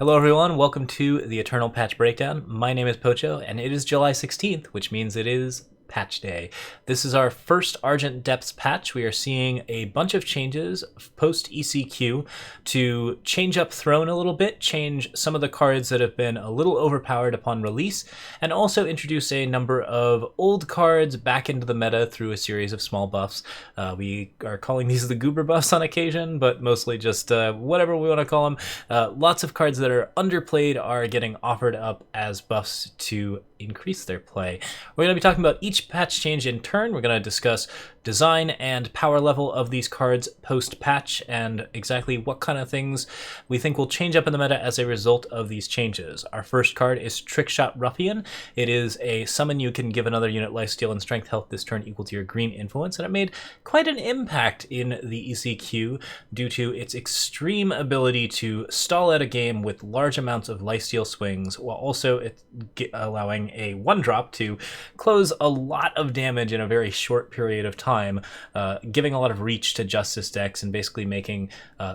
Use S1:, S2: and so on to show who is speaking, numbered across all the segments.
S1: Hello everyone, welcome to the Eternal Patch Breakdown. My name is Pocho, and it is July 16th, which means it is Patch Day. This is our first Argent Depths patch. We are seeing a bunch of changes post ECQ to change up Throne a little bit, change some of the cards that have been a little overpowered upon release, and also introduce a number of old cards back into the meta through a series of small buffs. We are calling these the goober buffs on occasion, but mostly just whatever we want to call them. Lots of cards that are underplayed are getting offered up as buffs to increase their play. We're going to be talking about each patch change in turn. We're going to discuss design and power level of these cards post-patch and exactly what kind of things we think will change up in the meta as a result of these changes. Our first card is Trickshot Ruffian. It is a summon you can give another unit lifesteal and strength health this turn equal to your green influence, and it made quite an impact in the ECQ due to its extreme ability to stall out a game with large amounts of lifesteal swings, while also allowing a 1-drop to close a lot of damage in a very short period of time, giving a lot of reach to Justice decks and basically making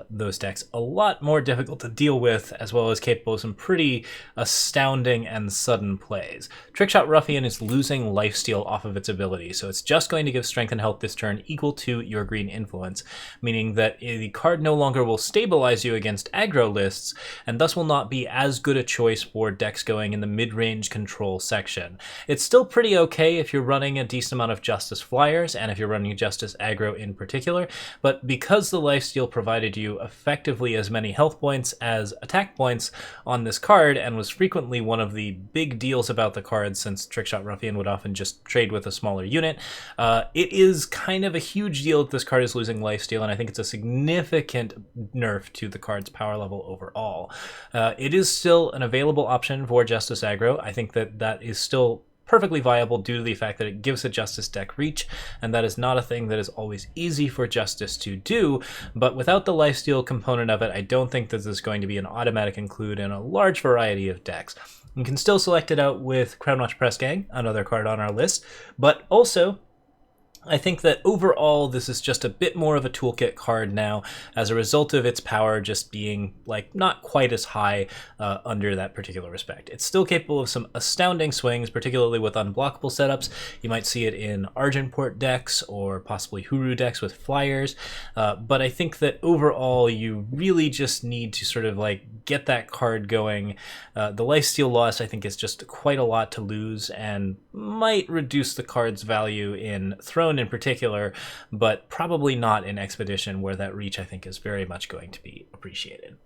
S1: those decks a lot more difficult to deal with, as well as capable of some pretty astounding and sudden plays. Trickshot Ruffian is losing lifesteal off of its ability, so it's just going to give strength and health this turn equal to your green influence, meaning that the card no longer will stabilize you against aggro lists, and thus will not be as good a choice for decks going in the mid-range control section. It's still pretty okay if you're running a decent amount of Justice Flyers, and if you're running Justice aggro in particular, but because the lifesteal provided you effectively as many health points as attack points on this card, and was frequently one of the big deals about the card since Trickshot Ruffian would often just trade with a smaller unit, it is kind of a huge deal that this card is losing lifesteal, and I think it's a significant nerf to the card's power level overall. It is still an available option for Justice aggro. I think that is still perfectly viable due to the fact that it gives a Justice deck reach, and that is not a thing that is always easy for Justice to do, but without the lifesteal component of it, I don't think this is going to be an automatic include in a large variety of decks. You can still select it out with Crownwatch Press-Gang, another card on our list, but also I think that overall this is just a bit more of a toolkit card now as a result of its power just being like not quite as high under that particular respect. It's still capable of some astounding swings, particularly with unblockable setups. You might see it in Argentport decks or possibly Huru decks with flyers, but I think that overall you really just need to sort of like get that card going. The lifesteal loss I think is just quite a lot to lose and might reduce the card's value in Throne in particular, but probably not in Expedition, where that reach I think is very much going to be appreciated.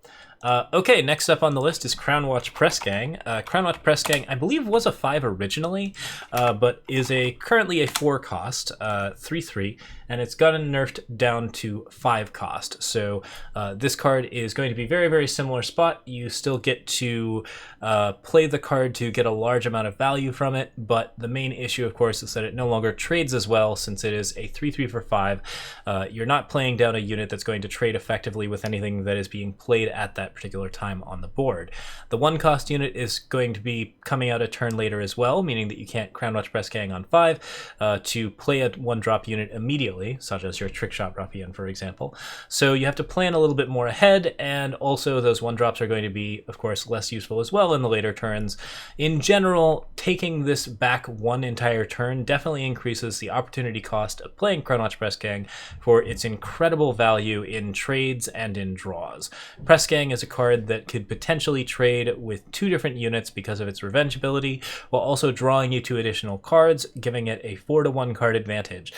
S1: Okay, next up on the list is Crownwatch Press-Gang. Crownwatch Press-Gang, I believe, was a 5 originally, but is currently a 4 cost, 3/3, and it's gotten nerfed down to 5 cost. So this card is going to be very, very similar spot. You still get to play the card to get a large amount of value from it, but the main issue, of course, is that it no longer trades as well since it is a 3/3 for 5. You're not playing down a unit that's going to trade effectively with anything that is being played at that particular time on the board. The 1 cost unit is going to be coming out a turn later as well, meaning that you can't Crownwatch Press-Gang on 5 to play a 1-drop unit immediately, such as your Trickshot Ruffian, for example. So you have to plan a little bit more ahead, and also those 1-drops are going to be, of course, less useful as well in the later turns. In general, taking this back 1 entire turn definitely increases the opportunity cost of playing Crownwatch Press-Gang for its incredible value in trades and in draws. Press-Gang is a card that could potentially trade with 2 different units because of its revenge ability, while also drawing you 2 additional cards, giving it a 4-to-1 card advantage.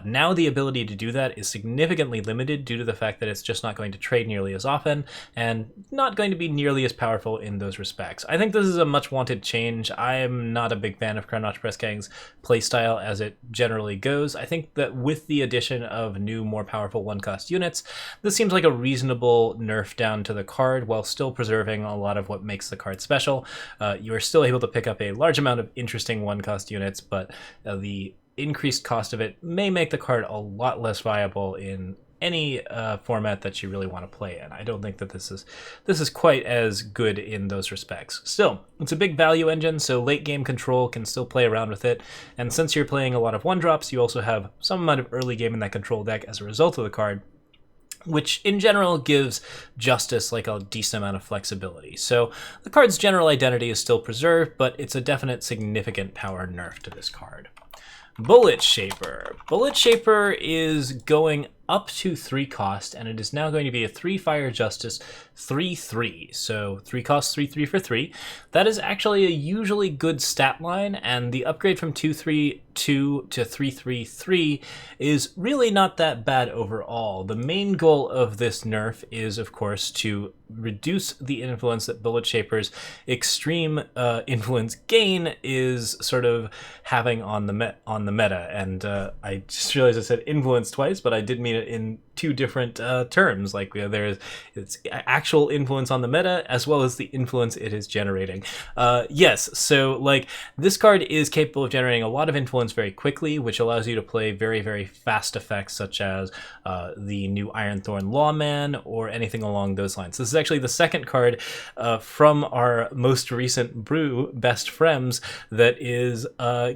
S1: Now the ability to do that is significantly limited due to the fact that it's just not going to trade nearly as often, and not going to be nearly as powerful in those respects. I think this is a much wanted change. I am not a big fan of Crownwatch Press-Gang's playstyle as it generally goes. I think that with the addition of new, more powerful 1-cost units, this seems like a reasonable nerf down to the card while still preserving a lot of what makes the card special. You are still able to pick up a large amount of interesting 1-cost units, but the increased cost of it may make the card a lot less viable in any format that you really want to play in. I don't think that this is quite as good in those respects. Still, it's a big value engine, so late game control can still play around with it, and since you're playing a lot of 1-drops, you also have some amount of early game in that control deck as a result of the card. which in general gives Justice like a decent amount of flexibility. So the card's general identity is still preserved, but it's a definite significant power nerf to this card. Bulletshaper. Bulletshaper is going up to 3 cost, and it is now going to be a 3 Fire Justice 3/3. So 3 cost, 3/3 for 3. That is actually a usually good stat line, and the upgrade from 2/3/2 to 3/3/3 is really not that bad overall. The main goal of this nerf is, of course, to reduce the influence that Bulletshaper's extreme influence gain is sort of having on the meta. And I just realized I said influence twice, but I did mean it in 2 different terms. Like there's its actual influence on the meta as well as the influence it is generating. Yes, so like this card is capable of generating a lot of influence very quickly, which allows you to play very, very fast effects such as the new Ironthorn Lawman or anything along those lines. This is actually the second card from our most recent brew, Best Frems, that is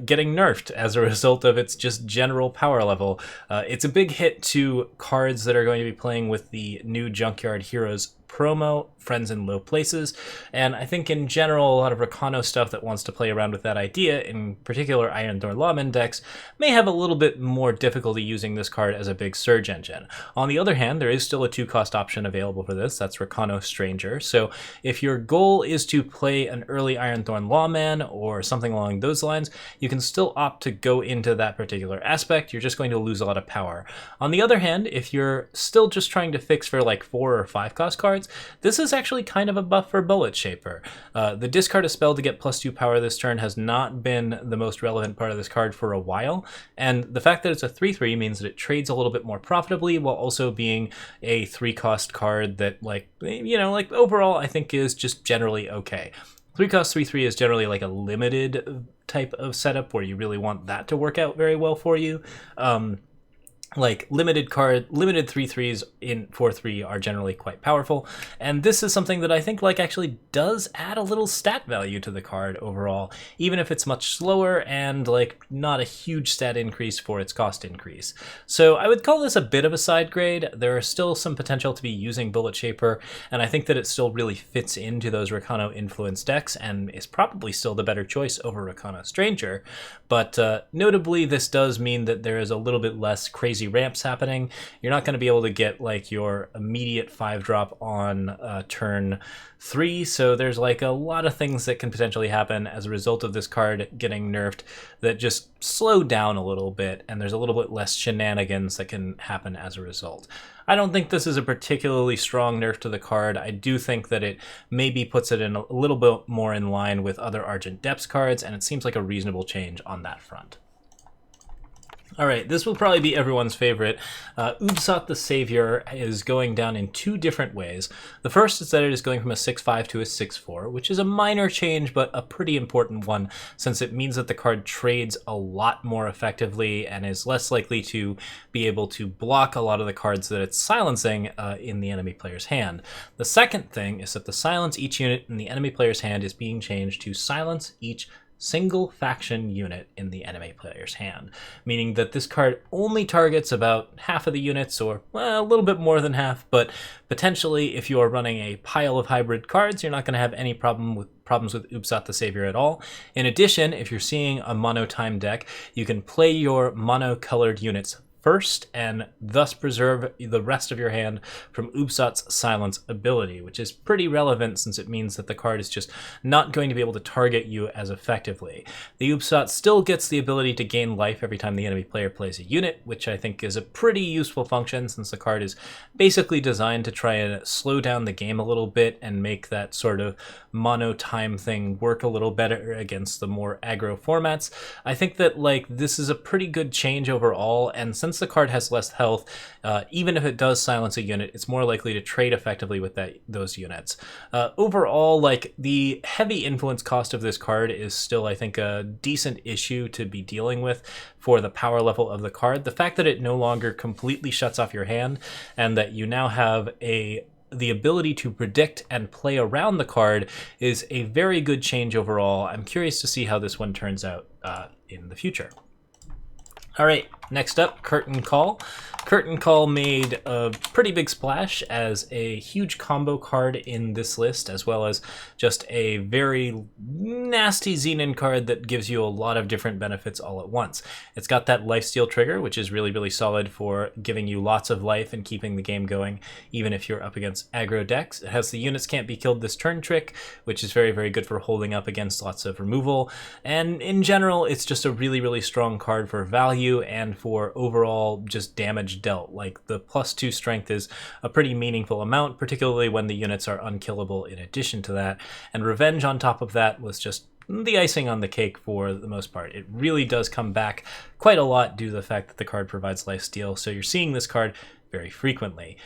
S1: getting nerfed as a result of its just general power level. It's a big hit to cards that are going to be playing with the new Junkyard Heroes promo, Friends in Low Places, and I think in general a lot of Rakano stuff that wants to play around with that idea, in particular Ironthorn Lawman decks, may have a little bit more difficulty using this card as a big surge engine. On the other hand, there is still a 2 cost option available for this, that's Rakano Stranger, so if your goal is to play an early Ironthorn Lawman or something along those lines, you can still opt to go into that particular aspect, you're just going to lose a lot of power. On the other hand, if you're still just trying to fix for like 4 or 5 cost cards, this is actually kind of a buff for Bulletshaper. The discard a spell to get +2 power this turn has not been the most relevant part of this card for a while, and the fact that it's a 3/3 means that it trades a little bit more profitably while also being a 3 cost card that, like, you know, like overall I think is just generally okay. 3 cost 3/3 is generally like a limited type of setup where you really want that to work out very well for you. Like limited 3/3s in 4/3 are generally quite powerful, and this is something that I think like actually does add a little stat value to the card overall, even if it's much slower and like not a huge stat increase for its cost increase. So I would call this a bit of a side grade. There are still some potential to be using Bulletshaper, and I think that it still really fits into those Rakano influence decks and is probably still the better choice over Rakano Stranger. But notably, this does mean that there is a little bit less crazy ramps happening. You're not going to be able to get like your immediate 5-drop on turn 3, so there's like a lot of things that can potentially happen as a result of this card getting nerfed that just slow down a little bit, and there's a little bit less shenanigans that can happen as a result. I don't think this is a particularly strong nerf to the card. I do think that it maybe puts it in a little bit more in line with other Argent Depths cards, and it seems like a reasonable change on that front. Alright, this will probably be everyone's favorite. Ubsat the Savior is going down in 2 different ways. The first is that it is going from a 6/5 to a 6/4, which is a minor change, but a pretty important one, since it means that the card trades a lot more effectively and is less likely to be able to block a lot of the cards that it's silencing in the enemy player's hand. The second thing is that the silence each unit in the enemy player's hand is being changed to silence each single faction unit in the enemy player's hand, meaning that this card only targets about half of the units, or well, a little bit more than half, but potentially if you are running a pile of hybrid cards, you're not going to have any problems with Ubsat the Savior at all. In addition, if you're seeing a mono time deck, you can play your mono-colored units first and thus preserve the rest of your hand from Ubsat's silence ability, which is pretty relevant since it means that the card is just not going to be able to target you as effectively. The Ubsat still gets the ability to gain life every time the enemy player plays a unit, which I think is a pretty useful function since the card is basically designed to try and slow down the game a little bit and make that sort of mono time thing work a little better against the more aggro formats. I think that like this is a pretty good change overall, and since the card has less health, even if it does silence a unit, it's more likely to trade effectively with those units. Overall, like the heavy influence cost of this card is still, I think, a decent issue to be dealing with for the power level of the card. The fact that it no longer completely shuts off your hand and that you now have the ability to predict and play around the card is a very good change overall. I'm curious to see how this one turns out in the future. All right, Next up, Curtain Call. Curtain Call made a pretty big splash as a huge combo card in this list, as well as just a very nasty Xenon card that gives you a lot of different benefits all at once. It's got that lifesteal trigger, which is really, really solid for giving you lots of life and keeping the game going, even if you're up against aggro decks. It has the units can't be killed this turn trick, which is very, very good for holding up against lots of removal. And in general, it's just a really, really strong card for value and for overall just damage dealt. Like, the +2 strength is a pretty meaningful amount, particularly when the units are unkillable in addition to that. And Revenge on top of that was just the icing on the cake for the most part. It really does come back quite a lot due to the fact that the card provides lifesteal, so you're seeing this card very frequently.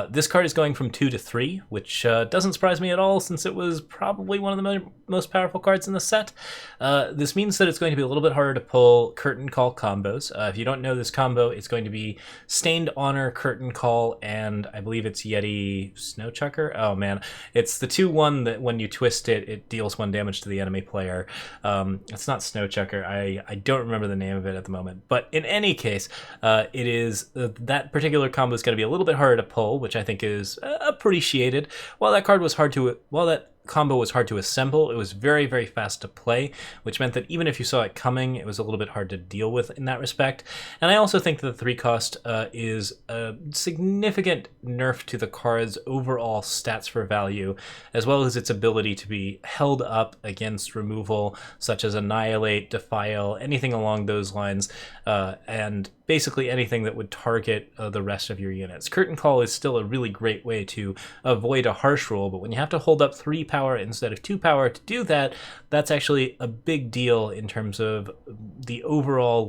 S1: This card is going from 2 to 3, which doesn't surprise me at all since it was probably one of the most powerful cards in the set. This means that it's going to be a little bit harder to pull Curtain Call combos. If you don't know this combo, it's going to be Stained Honor, Curtain Call, and I believe it's Yeti Snowchucker. Oh man, it's the 2/1 that when you twist it, it deals 1 damage to the enemy player. It's not Snowchucker. I don't remember the name of it at the moment. But in any case, it is that particular combo is going to be a little bit harder to pull, which I think is appreciated. While that combo was hard to assemble, it was very, very fast to play, which meant that even if you saw it coming, it was a little bit hard to deal with in that respect. And I also think that the 3 cost is a significant nerf to the card's overall stats for value, as well as its ability to be held up against removal, such as Annihilate, Defile, anything along those lines, and basically anything that would target the rest of your units. Curtain Call is still a really great way to avoid a harsh rule, but when you have to hold up 3 power instead of 2 power to do that, that's actually a big deal in terms of the overall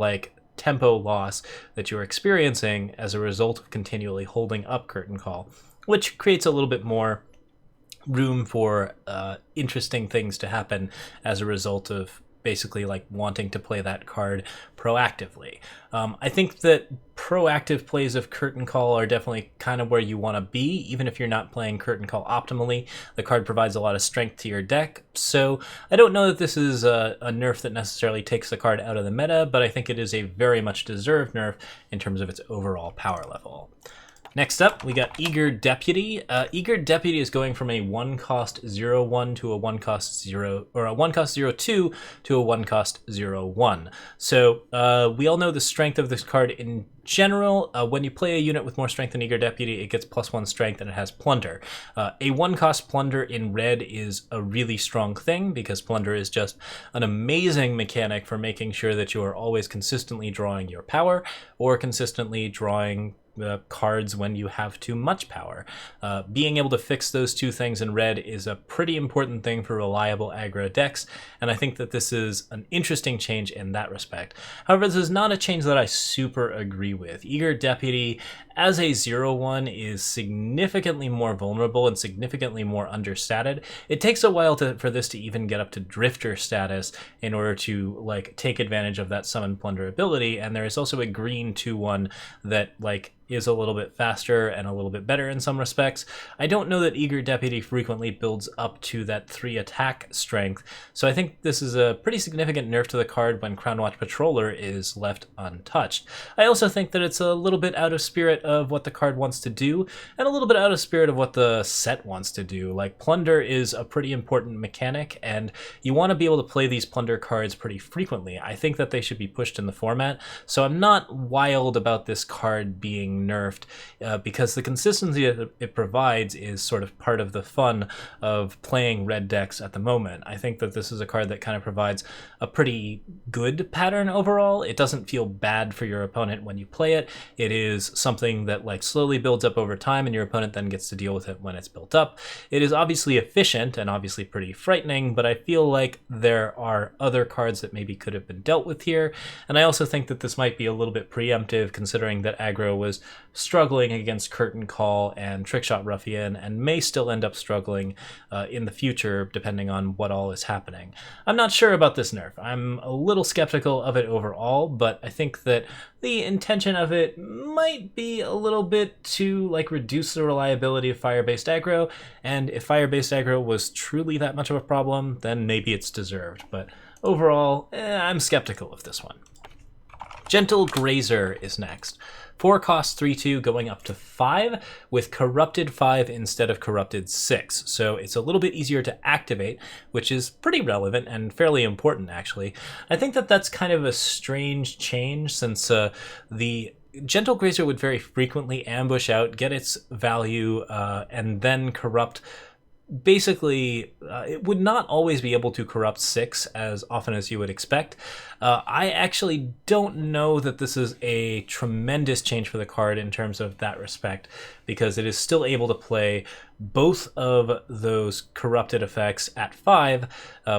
S1: tempo loss that you're experiencing as a result of continually holding up Curtain Call, which creates a little bit more room for interesting things to happen as a result of basically wanting to play that card proactively. I think that proactive plays of Curtain Call are definitely kind of where you want to be, even if you're not playing Curtain Call optimally. The card provides a lot of strength to your deck, so I don't know that this is a nerf that necessarily takes the card out of the meta, but I think it is a very much deserved nerf in terms of its overall power level. Next up, we got Eager Deputy. Eager Deputy is going from a 1-cost 0/1 to a 1-cost 0, or a 1-cost 0/2 to a 1-cost 0/1. So we all know the strength of this card in general. When you play a unit with more strength than Eager Deputy, it gets +1 strength and it has Plunder. A 1-cost Plunder in red is a really strong thing because Plunder is just an amazing mechanic for making sure that you are always consistently drawing your power or consistently drawing cards when you have too much power. Being able to fix those 2 things in red is a pretty important thing for reliable aggro decks, and I think that this is an interesting change in that respect. However, this is not a change that I super agree with. Eager Deputy as a 0/1 is significantly more vulnerable and significantly more understated. It takes a while for this to even get up to Drifter status in order to take advantage of that Summon Plunder ability, and there is also a green 2/1 that is a little bit faster and a little bit better in some respects. I don't know that Eager Deputy frequently builds up to that 3 attack strength, so I think this is a pretty significant nerf to the card when Crownwatch Patroller is left untouched. I also think that it's a little bit out of spirit of what the card wants to do, and a little bit out of spirit of what the set wants to do. Plunder is a pretty important mechanic, and you want to be able to play these Plunder cards pretty frequently. I think that they should be pushed in the format, so I'm not wild about this card being nerfed because the consistency that it provides is sort of part of the fun of playing red decks at the moment. I think that this is a card that kind of provides a pretty good pattern overall. It doesn't feel bad for your opponent when you play it. It is something that slowly builds up over time, and your opponent then gets to deal with it when it's built up. It is obviously efficient and obviously pretty frightening, but I feel like there are other cards that maybe could have been dealt with here, and I also think that this might be a little bit preemptive considering that aggro was struggling against Curtain Call and Trickshot Ruffian and may still end up struggling in the future depending on what all is happening. I'm not sure about this nerf. I'm a little skeptical of it overall, but I think that the intention of it might be a little bit to reduce the reliability of fire-based aggro, and if fire-based aggro was truly that much of a problem, then maybe it's deserved. But overall, I'm skeptical of this one. Gentle Grazer is next. 4 cost 3/2 going up to 5 with Corrupted 5 instead of Corrupted 6. So it's a little bit easier to activate, which is pretty relevant and fairly important actually. I think that that's kind of a strange change since the Gentle Grazer would very frequently ambush out, get its value, and then corrupt. Basically, it would not always be able to corrupt 6 as often as you would expect. I actually don't know that this is a tremendous change for the card in terms of that respect, because it is still able to play both of those corrupted effects at 5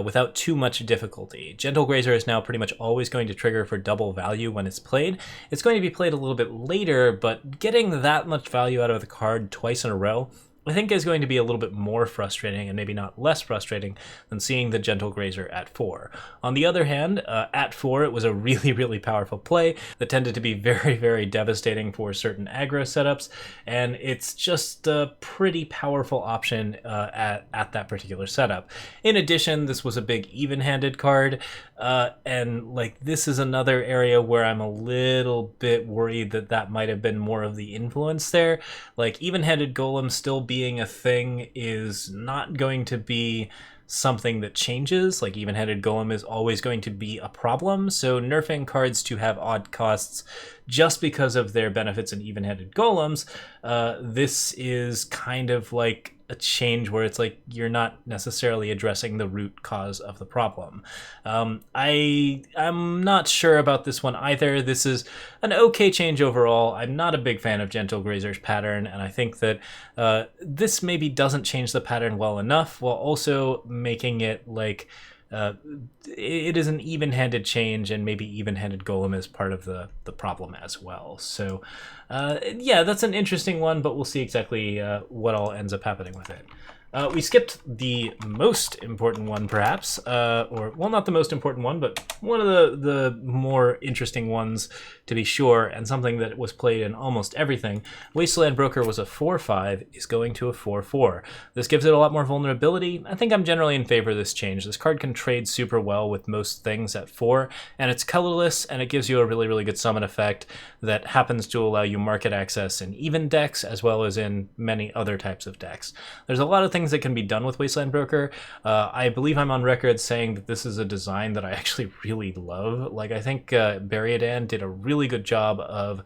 S1: without too much difficulty. Gentle Grazer is now pretty much always going to trigger for double value when it's played. It's going to be played a little bit later, but getting that much value out of the card twice in a row I think is going to be a little bit more frustrating and maybe not less frustrating than seeing the Gentle Grazer at 4. On the other hand, at 4 it was a really, really powerful play that tended to be very, very devastating for certain aggro setups, and it's just a pretty powerful option at that particular setup. In addition, this was a big even-handed card, and like this is another area where I'm a little bit worried that that might have been more of the influence there. Like even-handed golems still being a thing is not going to be something that changes. Like even-handed golem is always going to be a problem, so nerfing cards to have odd costs just because of their benefits in even-handed golems, this is kind of like a change where it's like you're not necessarily addressing the root cause of the problem. I'm not sure about this one either. This is an okay change overall. I'm not a big fan of Gentle Grazer's pattern, and I think that this maybe doesn't change the pattern well enough while also making it like it is an even-handed change, and maybe even-handed golem is part of the problem as well. So yeah, that's an interesting one, but we'll see exactly what all ends up happening with it. We skipped the most important one, perhaps, or, well, not the most important one, but one of the more interesting ones, to be sure, and something that was played in almost everything. Wasteland Broker was a 4/5, is going to a 4/4. This gives it a lot more vulnerability. I think I'm generally in favor of this change. This card can trade super well with most things at 4, and it's colorless, and it gives you a really, really good summon effect that happens to allow you market access in even decks, as well as in many other types of decks. There's a lot of things that can be done with Wasteland Broker. I believe I'm on record saying that this is a design that I actually really love. Like, I think Barryadan did a really good job of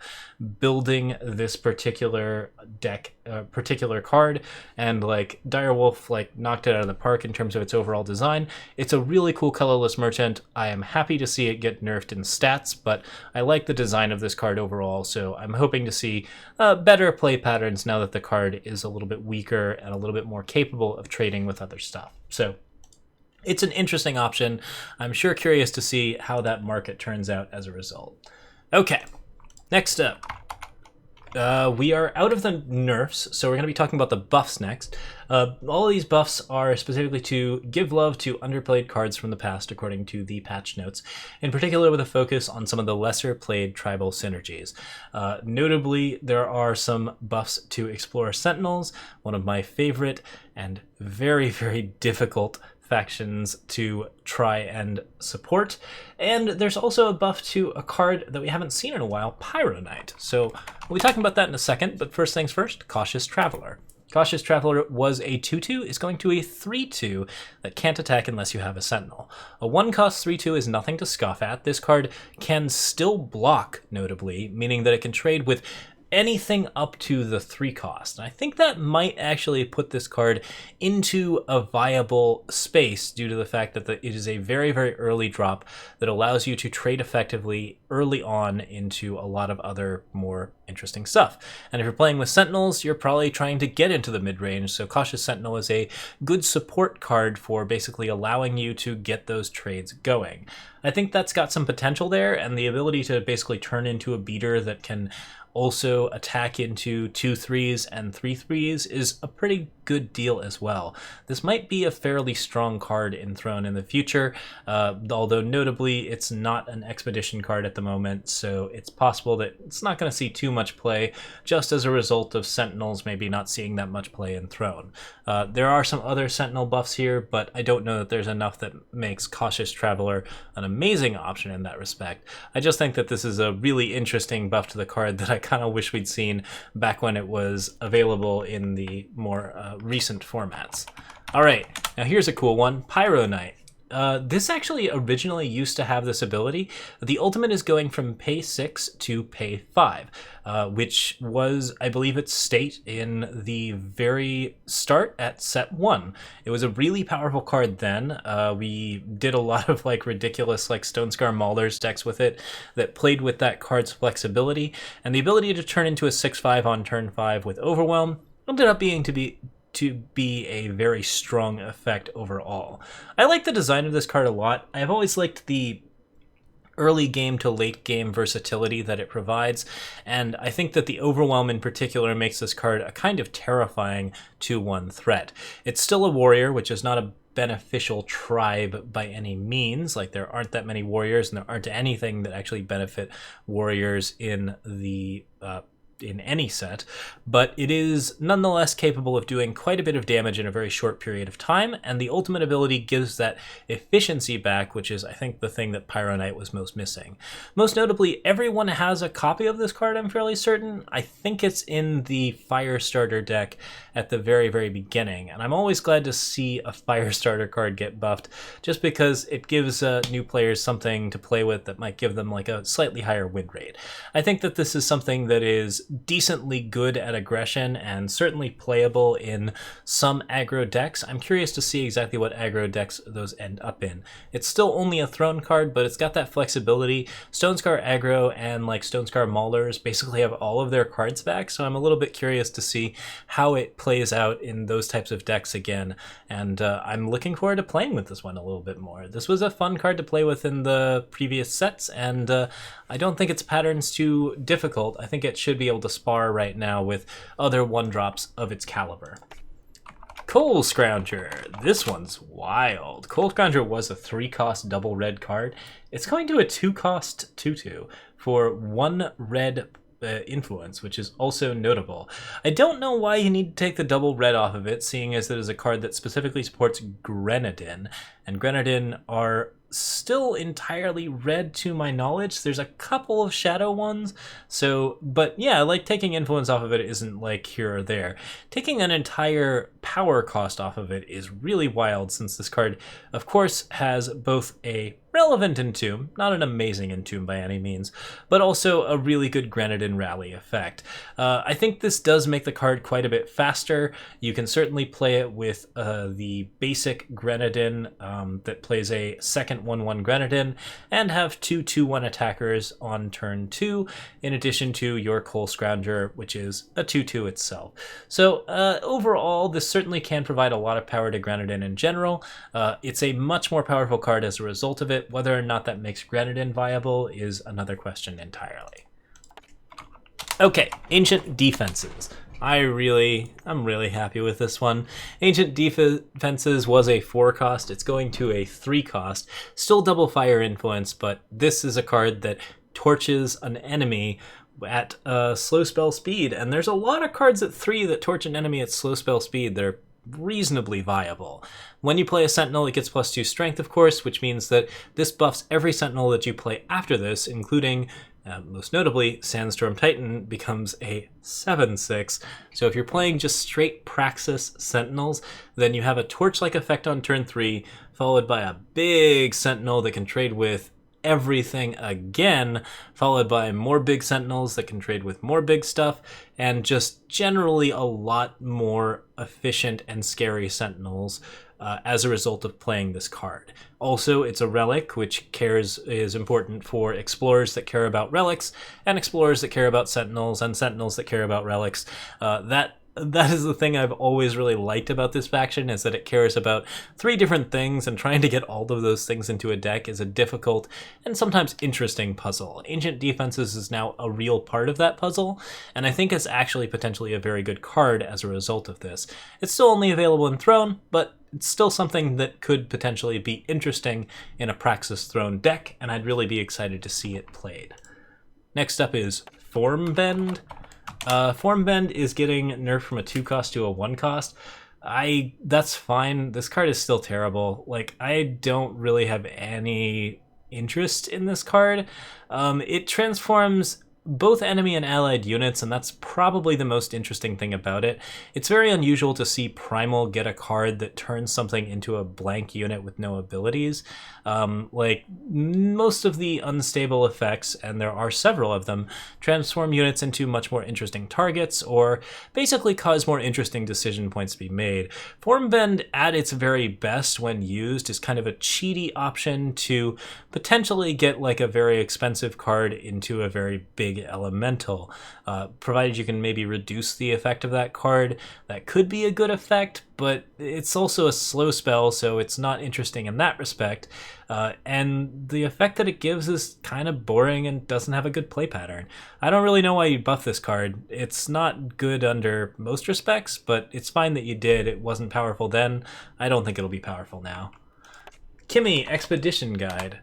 S1: building this particular deck, particular card, and like Direwolf like knocked it out of the park in terms of its overall design. It's a really cool colorless merchant. I am happy to see it get nerfed in stats, but I like the design of this card overall, so I'm hoping to see better play patterns now that the card is a little bit weaker and a little bit more capable of trading with other stuff. So it's an interesting option. I'm sure curious to see how that market turns out as a result. Okay, next up. We are out of the nerfs, so we're going to be talking about the buffs next. All of these buffs are specifically to give love to underplayed cards from the past, according to the patch notes, in particular with a focus on some of the lesser played tribal synergies. Notably, there are some buffs to Explorer Sentinels, one of my favorite and very, very difficult factions to try and support. And there's also a buff to a card that we haven't seen in a while, Pyroknight. So we'll be talking about that in a second, but first things first, Cautious Traveler. Cautious Traveler was a 2/2, is going to a 3/2 that can't attack unless you have a Sentinel. A 1-cost 3/2 is nothing to scoff at. This card can still block, notably, meaning that it can trade with anything up to the 3 cost. And I think that might actually put this card into a viable space due to the fact that it is a very, very early drop that allows you to trade effectively early on into a lot of other more interesting stuff. And if you're playing with Sentinels, you're probably trying to get into the mid-range, so Cautious Sentinel is a good support card for basically allowing you to get those trades going. I think that's got some potential there, and the ability to basically turn into a beater that can also attack into 2/3s and 3/3s is a pretty good deal as well. This might be a fairly strong card in Throne in the future, although notably it's not an expedition card at the moment, so it's possible that it's not going to see too much play just as a result of Sentinels maybe not seeing that much play in Throne. There are some other Sentinel buffs here, but I don't know that there's enough that makes Cautious Traveler an amazing option in that respect. I just think that this is a really interesting buff to the card that I kind of wish we'd seen back when it was available in the more recent formats. All right, now here's a cool one, Pyroknight. This actually originally used to have this ability. The ultimate is going from pay 6 to pay 5, which was, I believe, its state in the very start at set 1. It was a really powerful card then. We did a lot of like ridiculous like Stonescar Maulers decks with it that played with that card's flexibility, and the ability to turn into a 6/5 on turn 5 with Overwhelm ended up being to be a very strong effect overall. I like the design of this card a lot. I've always liked the early game to late game versatility that it provides, and I think that the Overwhelm in particular makes this card a kind of terrifying 2/1 threat. It's still a warrior, which is not a beneficial tribe by any means. Like, there aren't that many warriors, and there aren't anything that actually benefit warriors in the in any set, but it is nonetheless capable of doing quite a bit of damage in a very short period of time, and the ultimate ability gives that efficiency back, which is, I think, the thing that Pyroknight was most missing. Most notably, everyone has a copy of this card, I'm fairly certain. I think it's in the Fire Starter deck at the very, very beginning, and I'm always glad to see a Fire Starter card get buffed, just because it gives new players something to play with that might give them like a slightly higher win rate. I think that this is something that is decently good at aggression and certainly playable in some aggro decks. I'm curious to see exactly what aggro decks those end up in. It's still only a Throne card, but it's got that flexibility. Stonescar aggro and like Stonescar Maulers basically have all of their cards back, so I'm a little bit curious to see how it plays out in those types of decks again, and I'm looking forward to playing with this one a little bit more. This was a fun card to play with in the previous sets, and I don't think its pattern's too difficult. I think it should be able to spar right now with other 1-drops of its caliber. Coalscrounger. This one's wild. Coalscrounger was a 3-cost double red card. It's going to a 2-cost 2/2 for 1 red influence, which is also notable. I don't know why you need to take the double red off of it, seeing as it is a card that specifically supports Grenadin, and Grenadin are still entirely red to my knowledge. There's a couple of shadow ones, but yeah, like taking influence off of it isn't like here or there. Taking an entire power cost off of it is really wild, since this card of course has both a relevant Entomb, not an amazing Entomb by any means, but also a really good Grenadin rally effect. I think this does make the card quite a bit faster. You can certainly play it with the basic Grenadin that plays a second 1/1 Grenadin, and have 2 2/1 attackers on turn 2, in addition to your Coalscrounger, which is a 2/2 itself. So overall, this certainly can provide a lot of power to Grenadin in general. It's a much more powerful card as a result of it. Whether or not that makes Grenadin viable is another question entirely. Okay, Ancient Defenses. I'm really happy with this one. Ancient Defenses was a 4-cost. It's going to a 3-cost. Still double fire influence, but this is a card that torches an enemy at slow spell speed, and there's a lot of cards at 3 that torch an enemy at slow spell speed that are reasonably viable. When you play a Sentinel, it gets +2 strength, of course, which means that this buffs every Sentinel that you play after this, including, most notably, Sandstorm Titan becomes a 7/6. So if you're playing just straight Praxis Sentinels, then you have a torch-like effect on turn 3, followed by a big Sentinel that can trade with everything again, followed by more big Sentinels that can trade with more big stuff, and just generally a lot more efficient and scary Sentinels as a result of playing this card. Also, it's a relic, which is important for explorers that care about relics, and explorers that care about Sentinels, and Sentinels that care about relics. That that is the thing I've always really liked about this faction, is that it cares about 3 different things, and trying to get all of those things into a deck is a difficult and sometimes interesting puzzle. Ancient Defenses is now a real part of that puzzle, and I think it's actually potentially a very good card as a result of this. It's still only available in Throne, but it's still something that could potentially be interesting in a Praxis Throne deck, and I'd really be excited to see it played. Next up is Formbend. Formbend is getting nerfed from a 2 cost to a 1 cost. That's fine. This card is still terrible. Like, I don't really have any interest in this card. It transforms both enemy and allied units, and that's probably the most interesting thing about it. It's very unusual to see Primal get a card that turns something into a blank unit with no abilities. Like, most of the unstable effects, and there are several of them, transform units into much more interesting targets, or basically cause more interesting decision points to be made. Formbend, at its very best when used, is kind of a cheaty option to potentially get like a very expensive card into a very big elemental. Provided you can maybe reduce the effect of that card, that could be a good effect, but it's also a slow spell, so it's not interesting in that respect. And the effect that it gives is kind of boring and doesn't have a good play pattern. I don't really know why you buff this card. It's not good under most respects, but it's fine that you did. It wasn't powerful then. I don't think it'll be powerful now. Kimi Expedition Guide.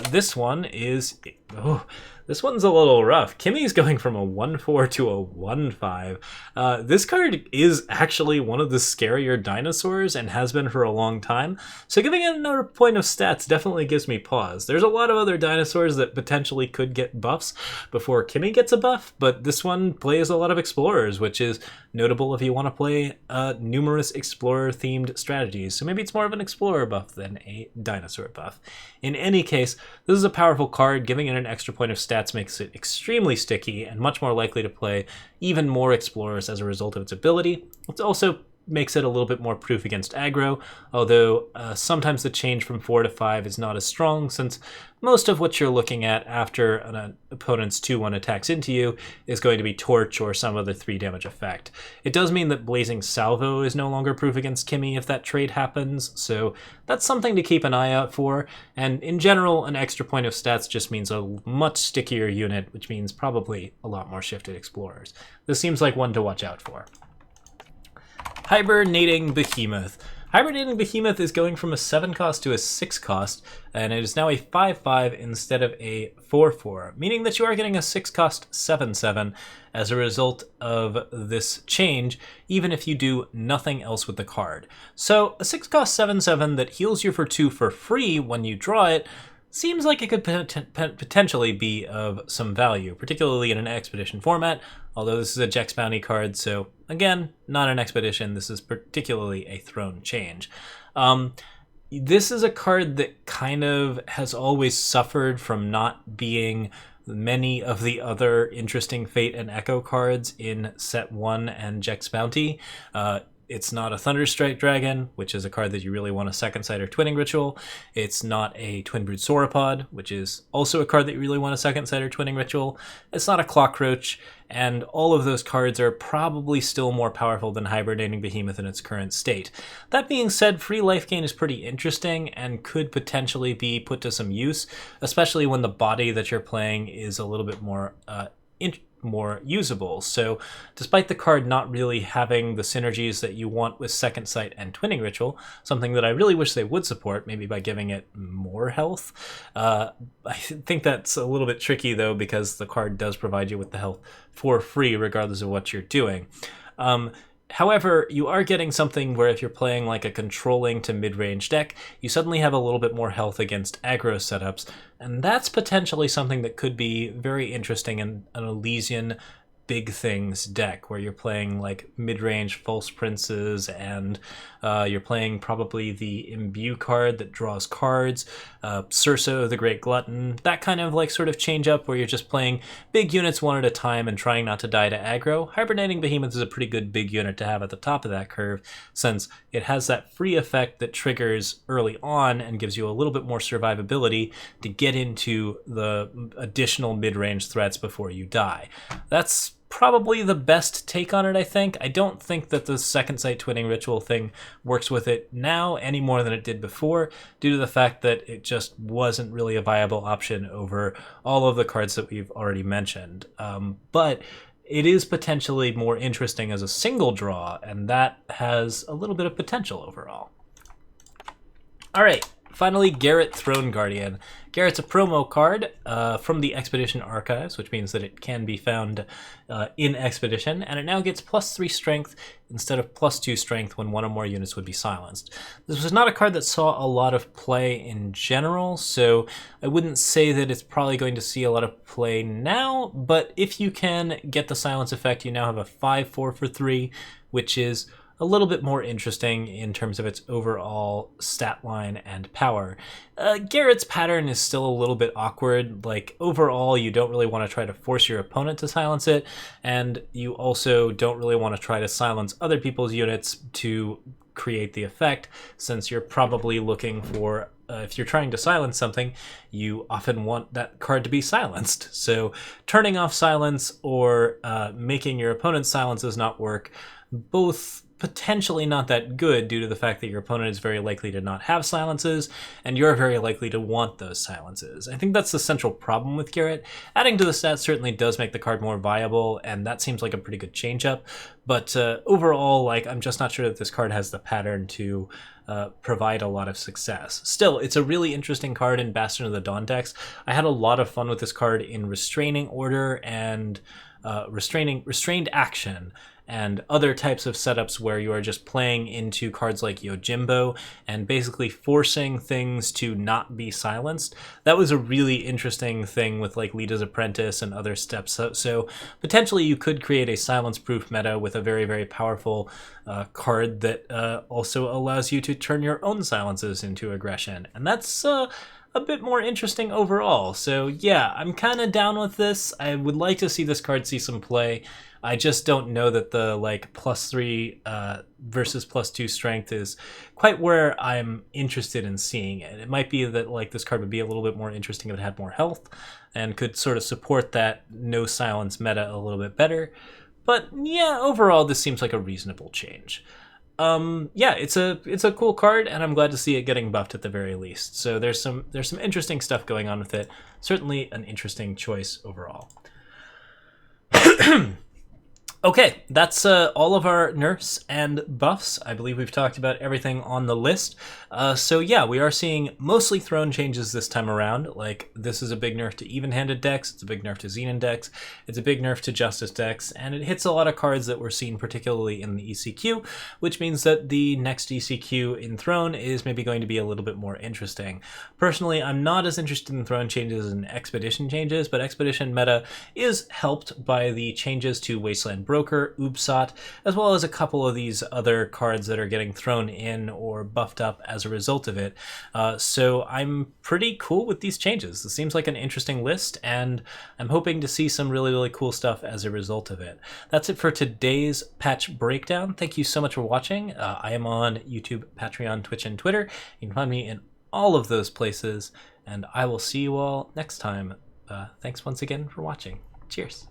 S1: This one is... Oh, this one's a little rough. Kimi's going from a 1/4 to a 1/5. This card is actually one of the scarier dinosaurs and has been for a long time, so giving it another point of stats definitely gives me pause. There's a lot of other dinosaurs that potentially could get buffs before Kimi gets a buff, but this one plays a lot of explorers, which is notable if you want to play numerous explorer-themed strategies, so maybe it's more of an explorer buff than a dinosaur buff. In any case, this is a powerful card. Giving it an extra point of stats makes it extremely sticky and much more likely to play even more explorers as a result of its ability. It also makes it a little bit more proof against aggro, although sometimes the change from 4 to 5 is not as strong, since most of what you're looking at after an opponent's 2/1 attacks into you is going to be Torch or some other 3 damage effect. It does mean that Blazing Salvo is no longer proof against Kimi if that trade happens, so that's something to keep an eye out for, and in general, an extra point of stats just means a much stickier unit, which means probably a lot more shifted explorers. This seems like one to watch out for. Hibernating Behemoth. Hibernating Behemoth is going from a 7 cost to a 6 cost, and it is now a 5/5 instead of a 4/4, meaning that you are getting a 6 cost 7/7 as a result of this change, even if you do nothing else with the card. So a 6 cost 7/7 that heals you for 2 for free when you draw it seems like it could potentially be of some value, particularly in an expedition format, although this is a Jex Bounty card, so again, not an expedition. This is particularly a throne change. This is a card that kind of has always suffered from not being many of the other interesting Fate and Echo cards in Set 1 and Jex Bounty. It's not a Thunderstrike Dragon, which is a card that you really want a Second Sight or Twinning Ritual. It's not a Twin Brood Sauropod, which is also a card that you really want a Second Sight or Twinning Ritual. It's not a Clockroach, and all of those cards are probably still more powerful than Hibernating Behemoth in its current state. That being said, free life gain is pretty interesting and could potentially be put to some use, especially when the body that you're playing is a little bit more more usable. So despite the card not really having the synergies that you want with Second Sight and Twinning Ritual, something that I really wish they would support, maybe by giving it more health, I think that's a little bit tricky though, because the card does provide you with the health for free regardless of what you're doing. However, you are getting something where if you're playing like a controlling to mid-range deck, you suddenly have a little bit more health against aggro setups, and that's potentially something that could be very interesting in an Elysian big things deck, where you're playing like mid-range False Princes, and you're playing probably the Imbue card that draws cards, Cerso the Great Glutton, that kind of like sort of change up where you're just playing big units one at a time and trying not to die to aggro. Hibernating Behemoth is a pretty good big unit to have at the top of that curve, since it has that free effect that triggers early on and gives you a little bit more survivability to get into the additional mid-range threats before you die. That's probably the best take on it, I think. I don't think that the second sight twinning ritual thing works with it now any more than it did before, due to the fact that it just wasn't really a viable option over all of the cards that we've already mentioned. But it is potentially more interesting as a single draw, and that has a little bit of potential overall. All right, finally, Garret Throne Guardian. Garret's a promo card from the Expedition Archives, which means that it can be found in Expedition, and it now gets +3 strength instead of +2 strength when one or more units would be silenced. This was not a card that saw a lot of play in general, so I wouldn't say that it's probably going to see a lot of play now, but if you can get the silence effect, you now have a 5/4 for 3, which is a little bit more interesting in terms of its overall stat line and power. Garret's pattern is still a little bit awkward. Like, overall, you don't really want to try to force your opponent to silence it, and you also don't really want to try to silence other people's units to create the effect, since you're probably looking for, if you're trying to silence something, you often want that card to be silenced. So turning off silence or making your opponent's silences not work, both potentially not that good due to the fact that your opponent is very likely to not have silences, and you're very likely to want those silences. I think that's the central problem with Garret. Adding to the stats certainly does make the card more viable, and that seems like a pretty good change-up, but overall, like, I'm just not sure that this card has the pattern to provide a lot of success. Still, it's a really interesting card in Bastion of the Dawn decks. I had a lot of fun with this card in Restraining Order and Restrained Action, and other types of setups where you are just playing into cards like Yojimbo and basically forcing things to not be silenced. That was a really interesting thing with like Lita's Apprentice and other steps. So potentially you could create a silence-proof meta with a very, very powerful card that also allows you to turn your own silences into aggression. And that's a bit more interesting overall. So yeah, I'm kind of down with this. I would like to see this card see some play. I just don't know that the like +3 versus +2 strength is quite where I'm interested in seeing it. It might be that like this card would be a little bit more interesting if it had more health and could sort of support that no silence meta a little bit better. But yeah, overall this seems like a reasonable change. Yeah, it's a cool card, and I'm glad to see it getting buffed at the very least. So there's some interesting stuff going on with it. Certainly an interesting choice overall. Okay, that's all of our nerfs and buffs. I believe we've talked about everything on the list. So yeah, we are seeing mostly throne changes this time around. Like, this is a big nerf to even-handed decks, it's a big nerf to Xenon decks, it's a big nerf to Justice decks, and it hits a lot of cards that we're seeing particularly in the ECQ, which means that the next ECQ in Throne is maybe going to be a little bit more interesting. Personally, I'm not as interested in Throne changes as in Expedition changes, but Expedition meta is helped by the changes to Wasteland Broker, Ubsat, as well as a couple of these other cards that are getting thrown in or buffed up as a result of it. So I'm pretty cool with these changes. This seems like an interesting list, and I'm hoping to see some really, really cool stuff as a result of it. That's it for today's patch breakdown. Thank you so much for watching. I am on YouTube, Patreon, Twitch, and Twitter. You can find me in all of those places, and I will see you all next time. Thanks once again for watching. Cheers.